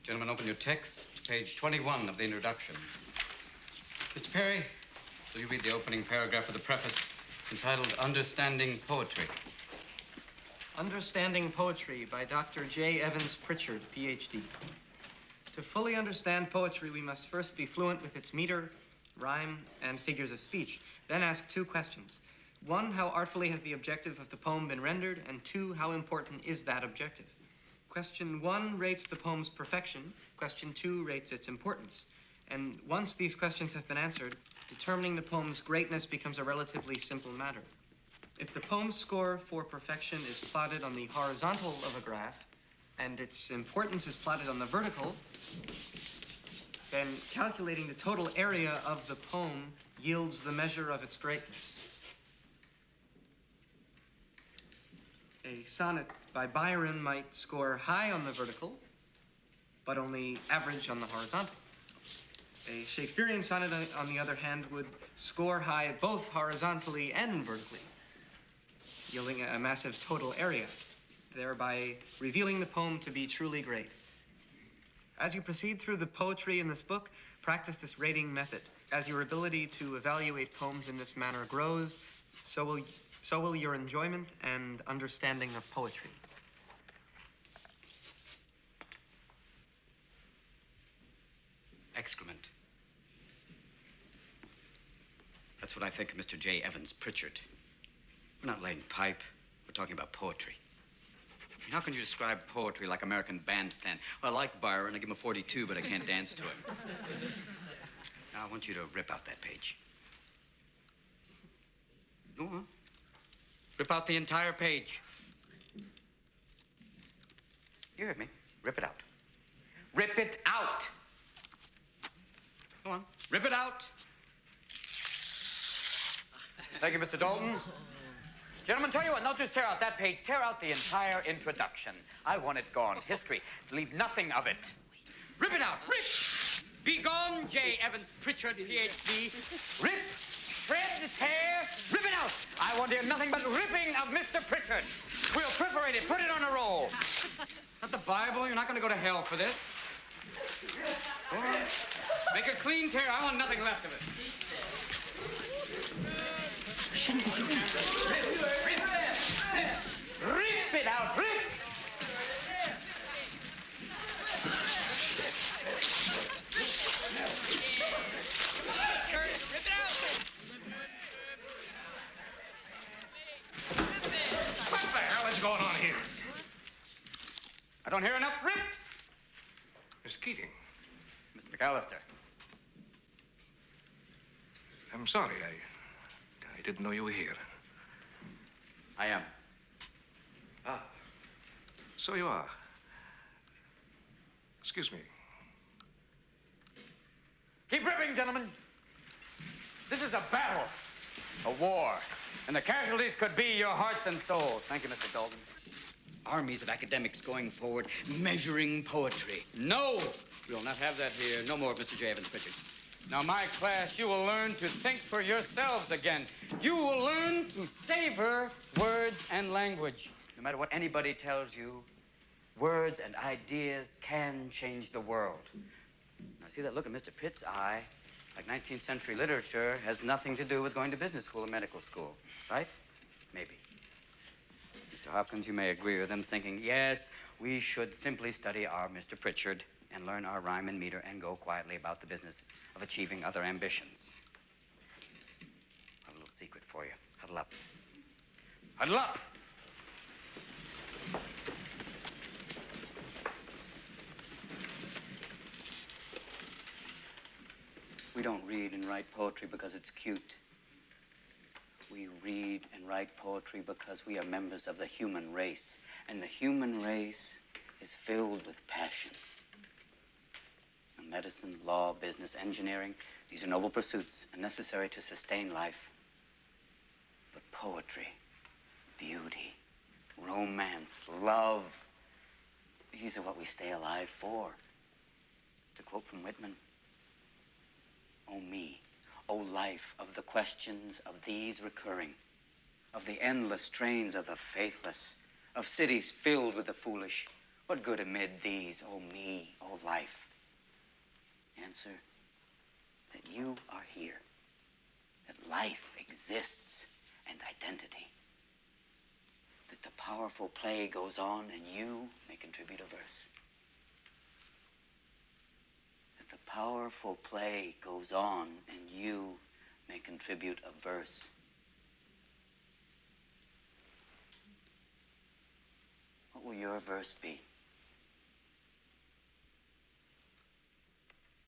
Gentlemen, open your text, page 21 of the introduction. Mr. Perry, will you read the opening paragraph of the preface entitled Understanding Poetry? Understanding Poetry by Dr. J. Evans Pritchard, Ph.D. To fully understand poetry, we must first be fluent with its meter, rhyme, and figures of speech. Then ask two questions. One, how artfully has the objective of the poem been rendered? And two, how important is that objective? Question one rates the poem's perfection. Question two rates its importance. And once these questions have been answered, determining the poem's greatness becomes a relatively simple matter. If the poem's score for perfection is plotted on the horizontal of a graph, and its importance is plotted on the vertical, then calculating the total area of the poem yields the measure of its greatness. A sonnet by Byron might score high on the vertical, but only average on the horizontal. A Shakespearean sonnet, on the other hand, would score high both horizontally and vertically, yielding a massive total area, thereby revealing the poem to be truly great. As you proceed through the poetry in this book, practice this rating method. As your ability to evaluate poems in this manner grows, so will your enjoyment and understanding of poetry. Excrement. That's what I think of Mr. J. Evans Pritchard. We're not laying pipe. We're talking about poetry. How can you describe poetry like American Bandstand? Well, I like Byron. I give him a 42, but I can't dance to him. Now, I want you to rip out that page. Go on. Rip out the entire page. You heard me. Rip it out. Rip it out! Go on. Rip it out! Thank you, Mr. Dalton. Gentlemen, tell you what, don't just tear out that page. Tear out the entire introduction. I want it gone. History. Leave nothing of it. Rip it out. Rip! Be gone, J. Evans Pritchard, Ph.D. Rip, shred, tear, rip it out. I want to hear nothing but ripping of Mr. Pritchard. We'll perforate it. Put it on a roll. Not the Bible. You're not going to go to hell for this. Go on. Make a clean tear. I want nothing left of it. Shouldn't be doing this. Rip it out. Rip! What the hell is going on here? I don't hear enough rips. Miss Keating, Mr. McAllister. I'm sorry. I didn't know you were here. I am. Ah, so you are. Excuse me. Keep ripping, gentlemen. This is a battle, a war, and the casualties could be your hearts and souls. Thank you, Mr. Dalton. Armies of academics going forward, measuring poetry. No, we'll not have that here. No more of Mr. J. Evans Pritchard. Now, my class, you will learn to think for yourselves again. You will learn to savor words and language. No matter what anybody tells you, words and ideas can change the world. Now, see that look in Mr. Pitt's eye? Like 19th century literature has nothing to do with going to business school or medical school, right? Maybe. Mr. Hopkins, you may agree with them, thinking, yes, we should simply study our Mr. Pritchard and learn our rhyme and meter and go quietly about the business of achieving other ambitions. I have a little secret for you. Huddle up. Huddle up! We don't read and write poetry because it's cute. We read and write poetry because we are members of the human race. And the human race is filled with passion. Medicine, law, business, engineering, these are noble pursuits and necessary to sustain life. But poetry, beauty, romance, love, these are what we stay alive for. To quote from Whitman, "O me, O life of the questions of these recurring, of the endless trains of the faithless, of cities filled with the foolish, What good amid these, O me, O life? Answer, that you are here, that life exists and identity, that the powerful play goes on and you may contribute a verse. That the powerful play goes on and you may contribute a verse. What will your verse be?